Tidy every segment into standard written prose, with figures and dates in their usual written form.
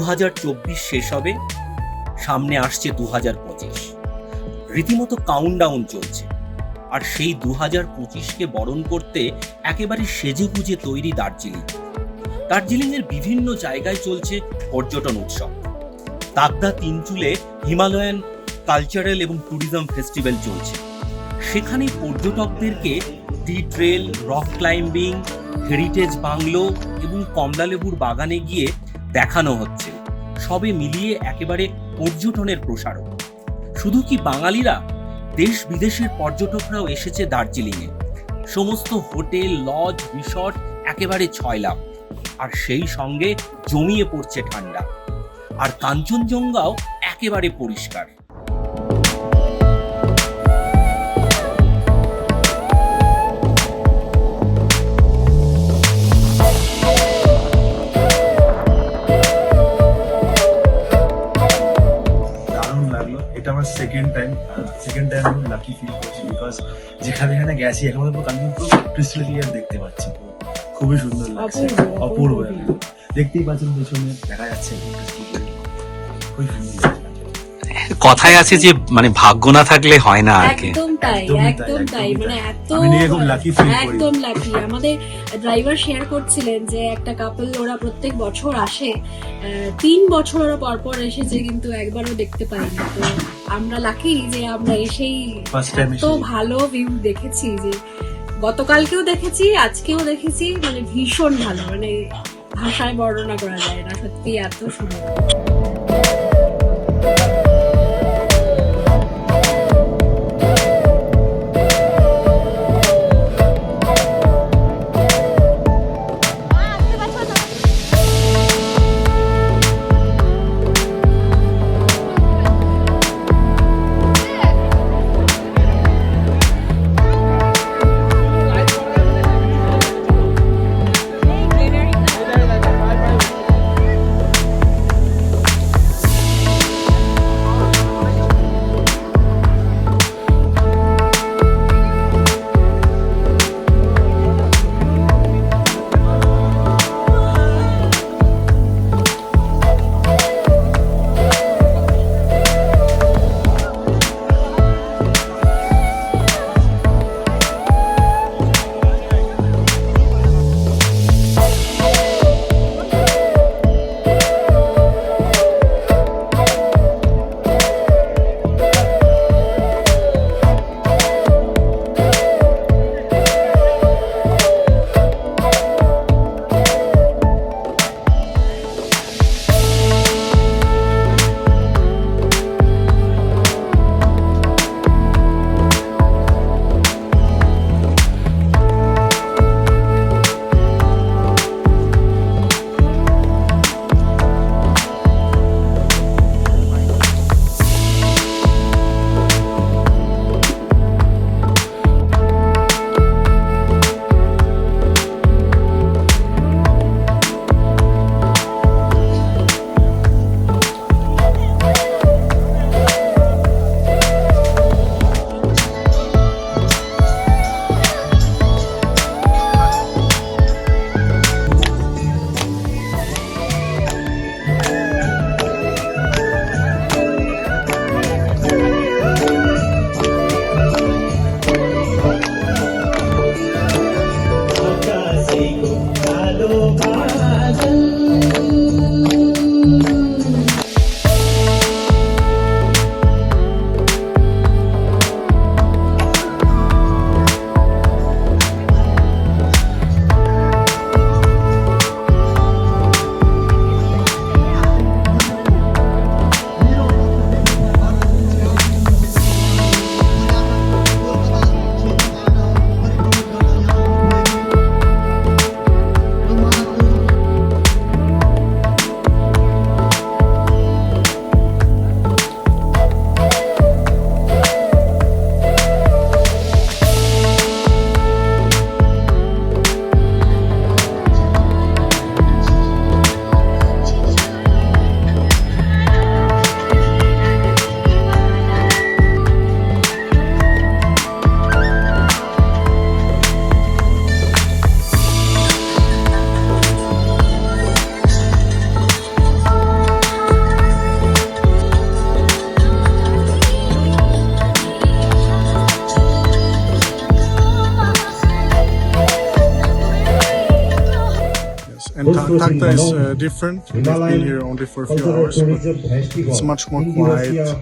2024 শেষ হবে, সামনে আসছে 2025। রীতিমতো কাউন্টডাউন চলছে। আর সেই 2025কে বরণ করতে একেবারে সেজেগুজে তৈরি দার্জিলিংয়ের বিভিন্ন জায়গায় চলছে পর্যটন উৎসব। তাকদা তিনচুলে হিমালয়ান কালচারাল এবং ট্যুরিজম ফেস্টিভ্যাল চলছে। সেখানে পর্যটকদেরকে tea trail, rock climbing, heritage bungalow এবং কমলালেবুর বাগানে গিয়ে দেখানো হচ্ছে। সবে মিলিয়ে একেবারে পর্যটনের প্রসারক। শুধু কি বাঙালিরা, দেশ বিদেশের পর্যটকরাও এসেছে দার্জিলিংয়ে। সমস্ত হোটেল, লজ, রিসর্ট একেবারে ছয়লাভ। আর সেই সঙ্গে জমিয়ে পড়ছে ঠান্ডা। আর কাঞ্চনজঙ্ঘাও একেবারে পরিষ্কার। এটা আমার সেকেন্ড টাইম আমি লাকি ফিল করছি, বিকজ যেখানে গেছি এখন পুরো ক্রিস্টাল ক্লিয়ার দেখতে পাচ্ছি। খুবই সুন্দর লাগছে, অপূর্ব। দেখতেই পাচ্ছেন পেছনে দেখা যাচ্ছে, খুবই সুন্দর লাগছে। কথায় আছে যে মানে ভাগ্য না থাকলে হয় না আর কি। একদম তাই। মানে এত আমি নিজে খুব লাকি ফিল করি। একদম লাকি। আমাদের ড্রাইভার শেয়ার করছিলেন যে একটা কাপল, ওরা প্রত্যেক বছর আসে, 3 বছর ওরা পরপর এসেছে, কিন্তু একবারও দেখতে পাইনি। তো আমরা লাকি যে আমরা এসেই এত ভালো ভিউ দেখেছি, যে গতকালকেও দেখেছি, আজকেও দেখেছি। মানে ভীষণ ভালো, মানে ভাষায় বর্ণনা করা যায় না, সত্যি এত সুন্দর। And Takda is different. We've been here only for a few hours, but it's much more quiet,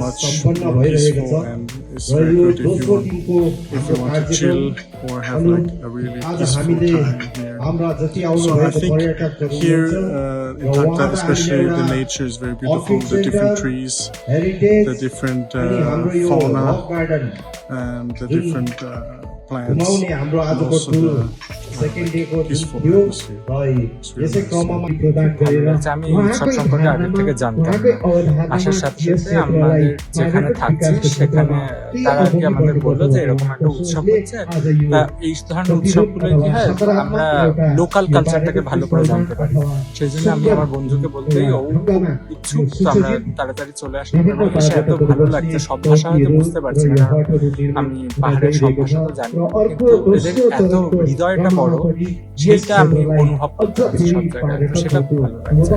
much more peaceful, and it's very good if you want to chill or have like a really peaceful time here. So I think here in Takda, especially the nature is very beautiful. The different trees, the different fauna, and the different plants, and also the peaceful atmosphere. It's really nice. আমি এই উৎসব সম্পর্কে আগে থেকে জানতাম না। আসার সাথে সাথে আমাদের যেখানে থাকছি সেখানে তারা আর কি আমাদের বললো যে এরকম একটা উৎসব হচ্ছে, এই ধরনের উৎসবগুলো কি হয় আমরা লোকাল কালচারটাকে ভালো করে জানতে পারি। সেই জন্য আমি আমার বন্ধুকে বলতেই ও খুব ইচ্ছুক, তো আমরা তাড়াতাড়ি চলে আসলাম এবং এসে এত ভালো লাগছে। সব ভাষা হয়তো বুঝতে পারছি না, আমি পাহাড়ের সব ভাষা তো জানি, কিন্তু এদের এত হৃদয়টা বড়, সেটা আমি অনুভব করতে পারছি সব জায়গায়, তো সেটা খুব ভালো লাগছে।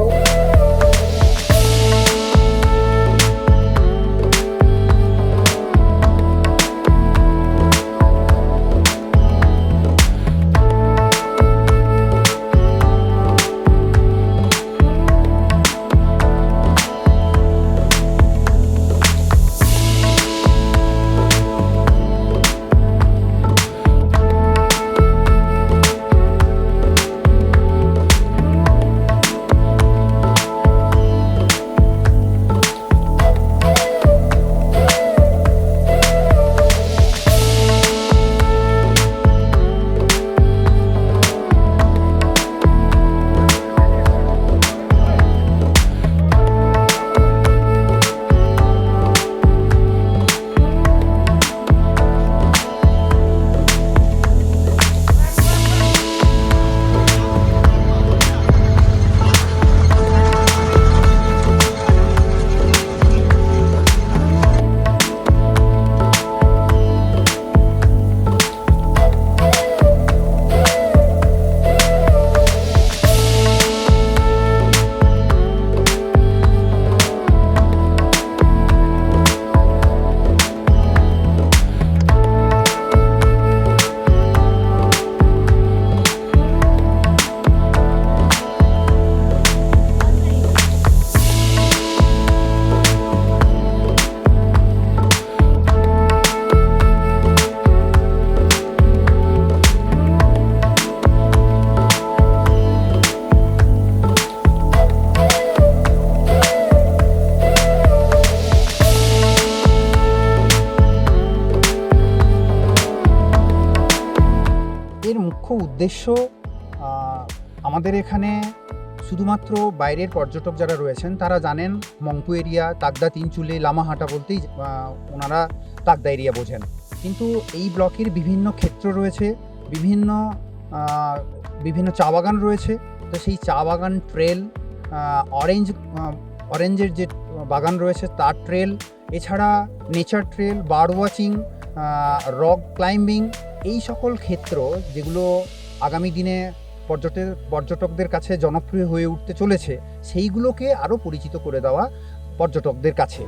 এর মুখ্য উদ্দেশ্য আমাদের এখানে শুধুমাত্র বাইরের পর্যটক যারা রয়েছেন তারা জানেন মংপু এরিয়া, তাকদা, তিনচুলে, লামাহাটা বলতেই ওনারা তাকদা এরিয়া বোঝেন, কিন্তু এই ব্লকের বিভিন্ন ক্ষেত্র রয়েছে, বিভিন্ন চা বাগান রয়েছে। তো সেই চা বাগান ট্রেল, অরেঞ্জের যে বাগান রয়েছে তার ট্রেল, এছাড়া nature trail, bird watching, rock climbing, এই সকল ক্ষেত্র যেগুলো আগামী দিনে পর্যটকদের কাছে জনপ্রিয় হয়ে উঠতে চলেছে, সেইগুলোকে আরও পরিচিত করে দেওয়া পর্যটকদের কাছে।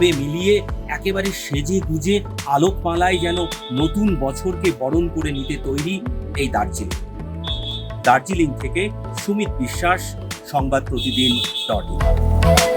সবে মিলিয়ে একেবারে সেজে গুজে আলোকমালায় যেন নতুন বছরকে বরণ করে নিতে তৈরি এই দার্জিলিং থেকে সুমিত বিশ্বাস, সংবাদ প্রতিদিন .in।